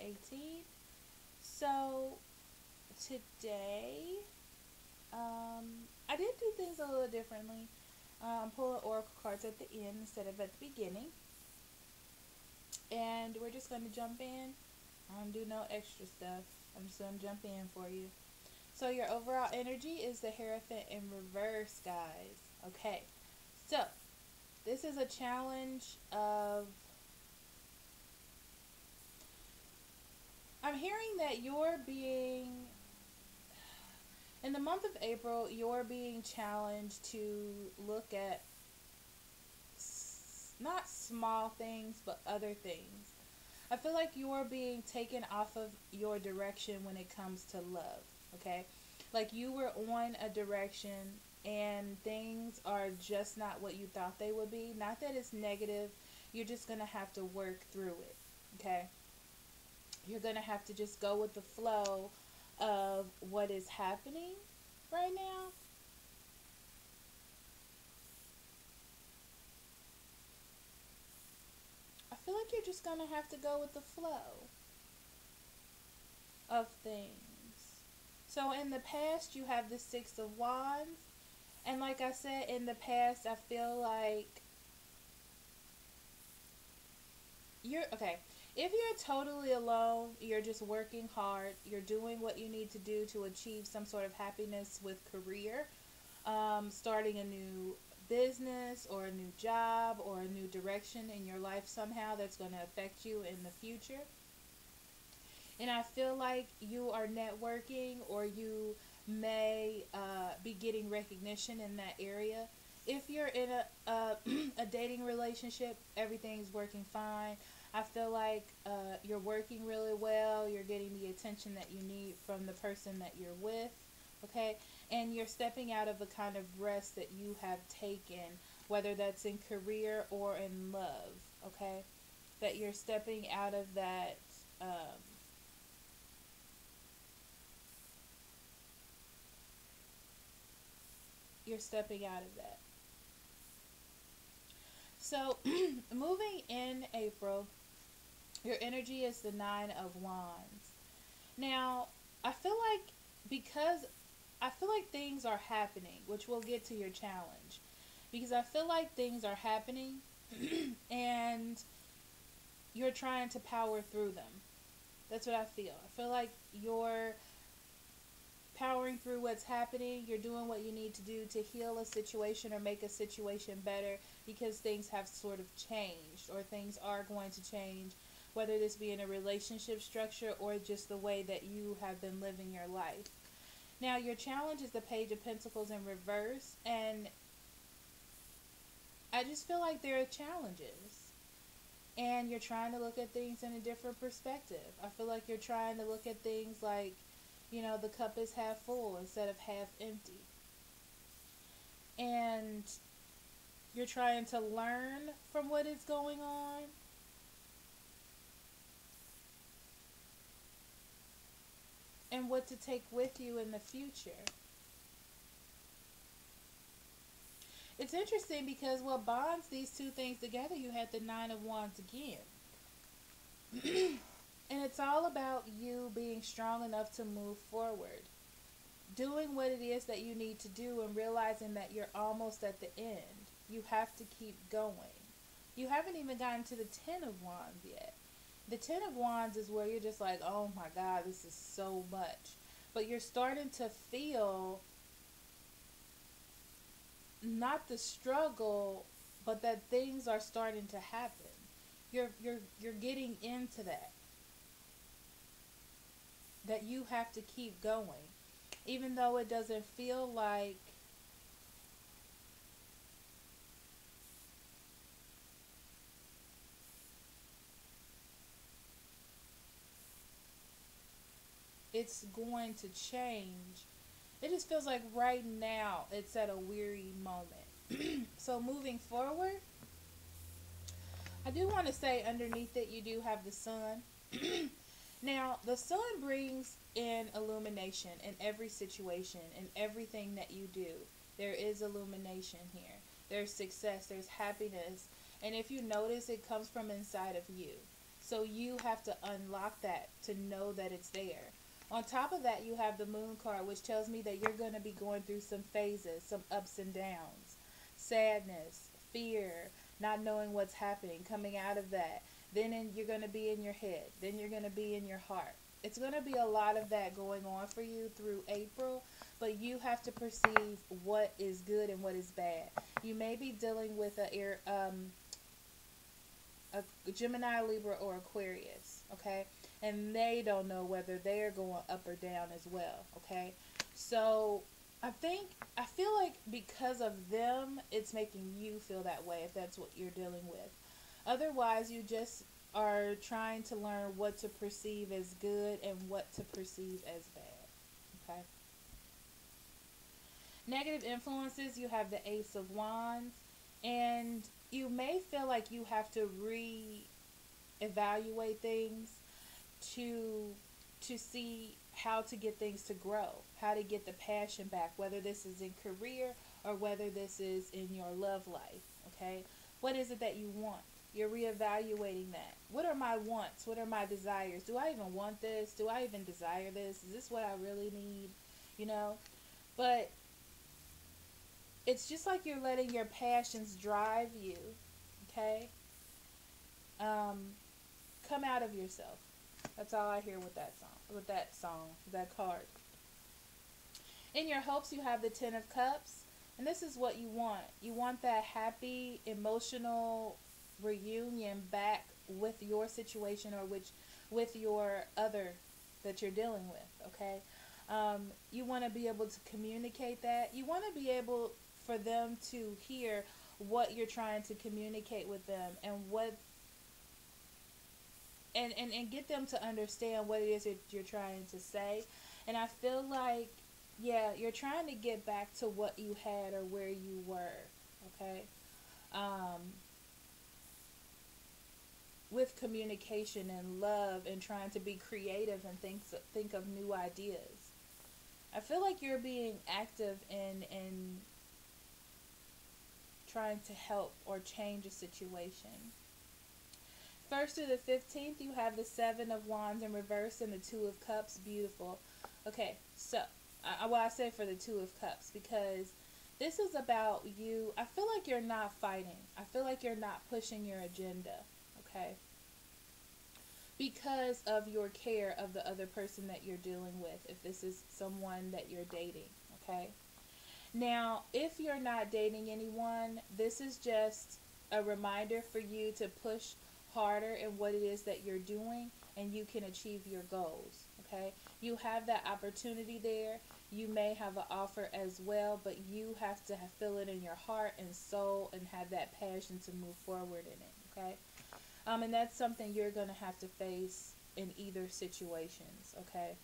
18. So today, I did do things a little differently. Pulling oracle cards at the end instead of at the beginning. And we're just going to jump in. I don't do no extra stuff. I'm just going to jump in for you. So your overall energy is the Hierophant in reverse, guys. Okay. So this is a challenge of, I'm hearing that you're being, in the month of April, you're being challenged to look at not small things, but other things. I feel like you're being taken off of your direction when it comes to love, okay? Like you were on a direction and things are just not what you thought they would be. Not that it's negative, you're just going to have to work through it, okay? You're going to have to just go with the flow of what is happening right now. I feel like you're just going to have to go with the flow of things. So in the past, you have the Six of Wands. And like I said, in the past, I feel like you're, okay, if you're totally alone, you're just working hard, you're doing what you need to do to achieve some sort of happiness with career, starting a new business or a new job or a new direction in your life somehow that's going to affect you in the future. And I feel like you are networking or you may be getting recognition in that area. If you're in a dating relationship, everything's working fine. I feel like you're working really well. You're getting the attention that you need from the person that you're with. Okay? And you're stepping out of the kind of rest that you have taken, whether that's in career or in love. Okay? That you're stepping out of that. You're stepping out of that. So, moving in April, your energy is the Nine of Wands. Now, I feel like because I feel like things are happening, which we'll get to your challenge. Because I feel like things are happening and you're trying to power through them. That's what I feel. I feel like you're powering through what's happening. You're doing what you need to do to heal a situation or make a situation better because things have sort of changed or things are going to change, whether this be in a relationship structure or just the way that you have been living your life. Now, your challenge is the Page of Pentacles in reverse, and I just feel like there are challenges. And you're trying to look at things in a different perspective. I feel like you're trying to look at things like, you know, the cup is half full instead of half empty. And you're trying to learn from what is going on. And what to take with you in the future. It's interesting because what bonds these two things together, you had the Nine of Wands again. And it's all about you being strong enough to move forward. Doing what it is that you need to do and realizing that you're almost at the end. You have to keep going. You haven't even gotten to the Ten of Wands yet. The Ten of Wands is where you're just like, oh my God, this is so much. But you're starting to feel not the struggle, but that things are starting to happen. You're getting into that. That you have to keep going. Even though it doesn't feel like it's going to change. It just feels like right now it's at a weary moment. So moving forward, I do want to say underneath it you do have the sun. Now, the sun brings in illumination in every situation, in everything that you do. There is illumination here. There's success, there's happiness. And if you notice, it comes from inside of you. So you have to unlock that to know that it's there. On top of that, you have the moon card, which tells me that you're going to be going through some phases, some ups and downs, sadness, fear, not knowing what's happening, coming out of that. You're going to be in your head. Then you're going to be in your heart. It's going to be a lot of that going on for you through April, but you have to perceive what is good and what is bad. You may be dealing with a Gemini, Libra, or Aquarius, okay? And they don't know whether they're going up or down as well, okay? So I feel like because of them, it's making you feel that way if that's what you're dealing with. Otherwise, you just are trying to learn what to perceive as good and what to perceive as bad, okay? Negative influences, you have the Ace of Wands, and you may feel like you have to evaluate things to see how to get things to grow, how to get the passion back, whether this is in career or whether this is in your love life, okay? What is it that you want? You're reevaluating that. What are my wants? What are my desires? Do I even want this? Do I even desire this? Is this what I really need? You know? But it's just like you're letting your passions drive you, okay? Come out of yourself. That's all I hear with that card. In your hopes, you have the Ten of Cups, and this is what you want. You want that happy, emotional reunion back with your situation or with your other that you're dealing with, okay? You want to be able to communicate that. You want to be able for them to hear what you're trying to communicate with them and and get them to understand what it is that you're trying to say. And I feel like, yeah, you're trying to get back to what you had or where you were, okay? With communication and love and trying to be creative and think of new ideas. I feel like you're being active in trying to help or change a situation. 1st to the 15th, you have the Seven of Wands in reverse and the Two of Cups. Beautiful. Okay, so, I say for the Two of Cups because this is about you. I feel like you're not fighting. I feel like you're not pushing your agenda, okay? Because of your care of the other person that you're dealing with, if this is someone that you're dating, okay? Now, if you're not dating anyone, this is just a reminder for you to push harder in what it is that you're doing and you can achieve your goals, okay? You have that opportunity there. You may have an offer as well, but you have to feel it in your heart and soul and have that passion to move forward in it, okay? And that's something you're going to have to face in either situations, okay?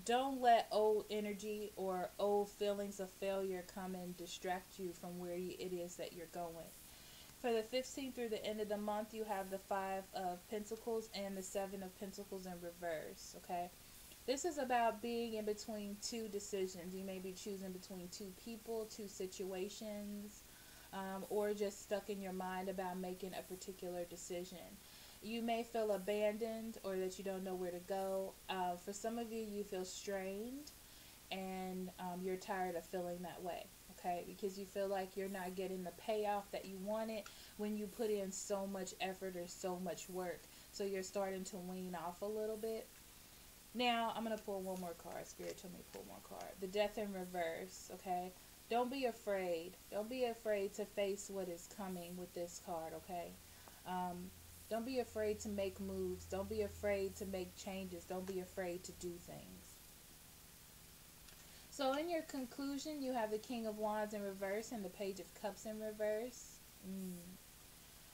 Don't let old energy or old feelings of failure come and distract you from where it is that you're going. For the 15th through the end of the month, you have the Five of Pentacles and the Seven of Pentacles in reverse, okay? This is about being in between two decisions. You may be choosing between two people, two situations, or just stuck in your mind about making a particular decision. You may feel abandoned or that you don't know where to go. For some of you, you feel strained and you're tired of feeling that way, okay? Because you feel like you're not getting the payoff that you wanted when you put in so much effort or so much work. So you're starting to wean off a little bit. Now, I'm going to pull one more card. Spirit told me to pull one card. The Death in reverse, okay? Don't be afraid. Don't be afraid to face what is coming with this card, okay? Don't be afraid to make moves. Don't be afraid to make changes. Don't be afraid to do things. So in your conclusion, you have the King of Wands in reverse and the Page of Cups in reverse.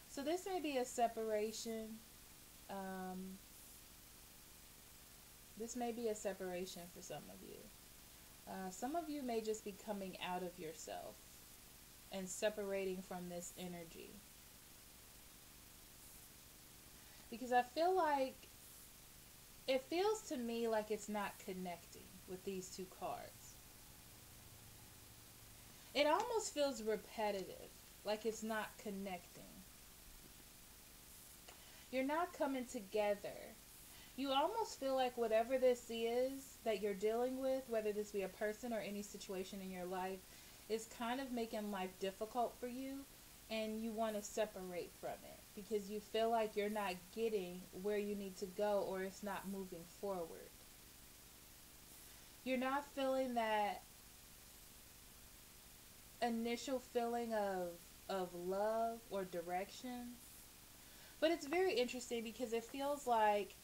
So this may be a separation. This may be a separation for some of you. Some of you may just be coming out of yourself and separating from this energy. Because I feel like, it feels to me like it's not connecting with these two cards. It almost feels repetitive, like it's not connecting. You're not coming together. You almost feel like whatever this is that you're dealing with, whether this be a person or any situation in your life, is kind of making life difficult for you, and you want to separate from it because you feel like you're not getting where you need to go, or it's not moving forward. You're not feeling that initial feeling of love or direction. But it's very interesting because it feels like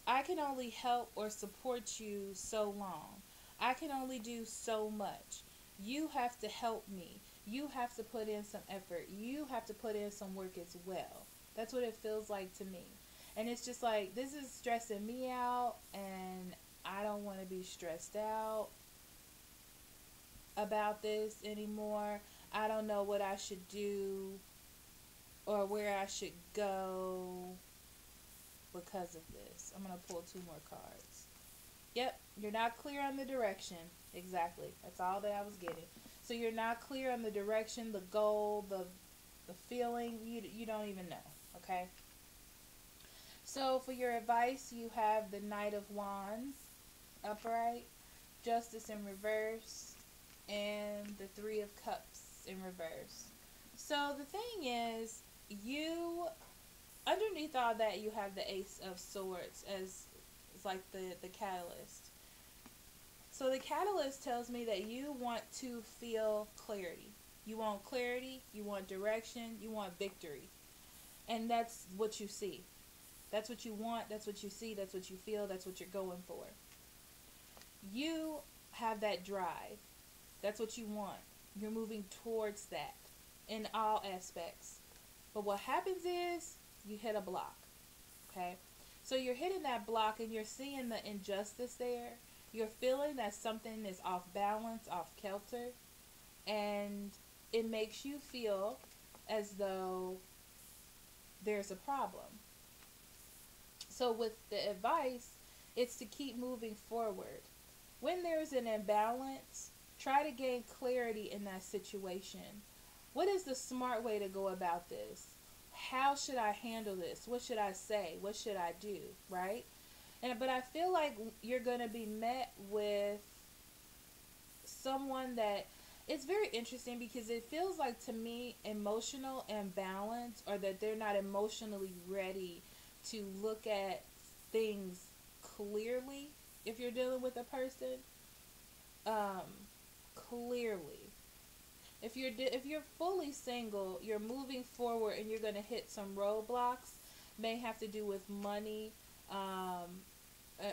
I can only help or support you so long. I can only do so much. You have to help me. You have to put in some effort. You have to put in some work as well. That's what it feels like to me. And it's just like, this is stressing me out, and I don't want to be stressed out about this anymore. I don't know what I should do or where I should go because of this. I'm going to pull two more cards. Yep, you're not clear on the direction. Exactly. That's all that I was getting. So you're not clear on the direction, the goal, the feeling. You don't even know. Okay? So for your advice, you have the Knight of Wands upright, Justice in reverse, and the Three of Cups in reverse. So the thing is, you underneath all that, you have the Ace of Swords as it's like the catalyst. So the catalyst tells me that you want to feel clarity. You want clarity, you want direction, you want victory. And that's what you see. That's what you want, that's what you see, that's what you feel, that's what you're going for. You have that drive. That's what you want. You're moving towards that in all aspects. But what happens is you hit a block. Okay? So you're hitting that block and you're seeing the injustice there. You're feeling that something is off balance, off kilter, and it makes you feel as though there's a problem. So with the advice, it's to keep moving forward. When there's an imbalance, try to gain clarity in that situation. What is the smart way to go about this? How should I handle this? What should I say? What should I do? Right? But I feel like you're going to be met with someone that it's very interesting because it feels like to me emotional imbalance, or that they're not emotionally ready to look at things clearly. If you're dealing with a person, um, clearly. If you're fully single, you're moving forward and you're going to hit some roadblocks. May have to do with money,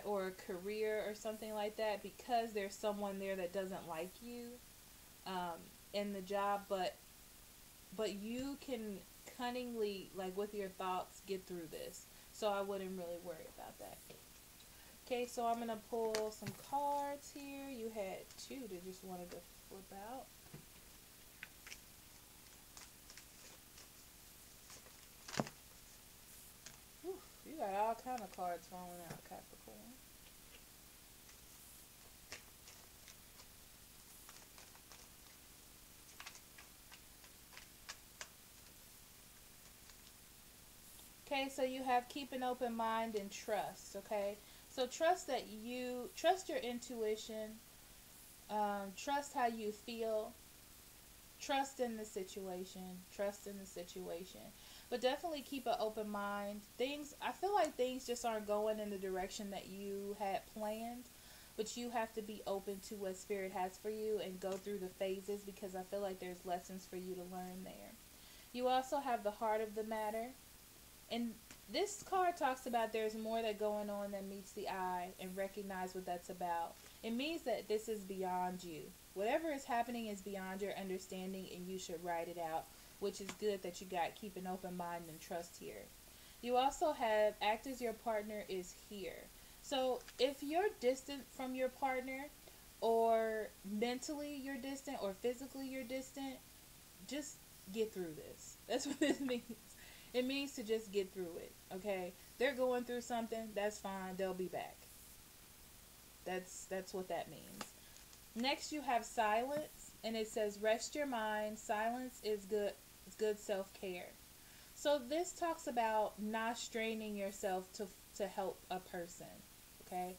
or a career or something like that, because there's someone there that doesn't like you in the job, but you can cunningly, like with your thoughts, get through this. So I wouldn't really worry about that. Okay, so I'm going to pull some cards here. You had two that just wanted to flip out. Whew, you got all kind of cards falling out, Capricorn. Okay, so you have keep an open mind and trust, okay? So trust your intuition, trust how you feel, trust in the situation. But definitely keep an open mind. I feel like things just aren't going in the direction that you had planned, but you have to be open to what Spirit has for you and go through the phases, because I feel like there's lessons for you to learn there. You also have the heart of the matter. And this card talks about there's more that going on than meets the eye, and recognize what that's about. It means that this is beyond you. Whatever is happening is beyond your understanding, and you should write it out, which is good that you got keep an open mind and trust here. You also have act as your partner is here. So if you're distant from your partner, or mentally you're distant, or physically you're distant, just get through this. That's what this means. It means to just get through it, okay? They're going through something, that's fine, they'll be back. That's what that means. Next you have silence, and it says rest your mind. Silence is good self-care. So this talks about not straining yourself to help a person. Okay?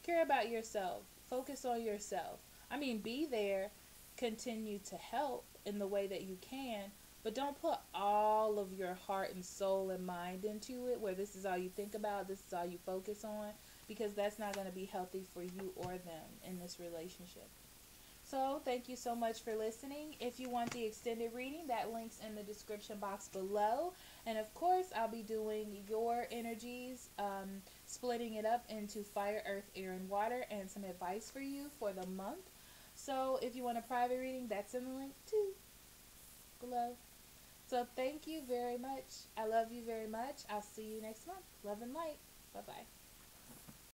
Care about yourself. Focus on yourself. I mean, be there, continue to help in the way that you can, but don't put all of your heart and soul and mind into it where this is all you think about, this is all you focus on, because that's not going to be healthy for you or them in this relationship. So, thank you so much for listening. If you want the extended reading, that link's in the description box below. And of course, I'll be doing your energies, splitting it up into fire, earth, air, and water, and some advice for you for the month. So, if you want a private reading, that's in the link too below. So, thank you very much. I love you very much. I'll see you next month. Love and light. Bye bye.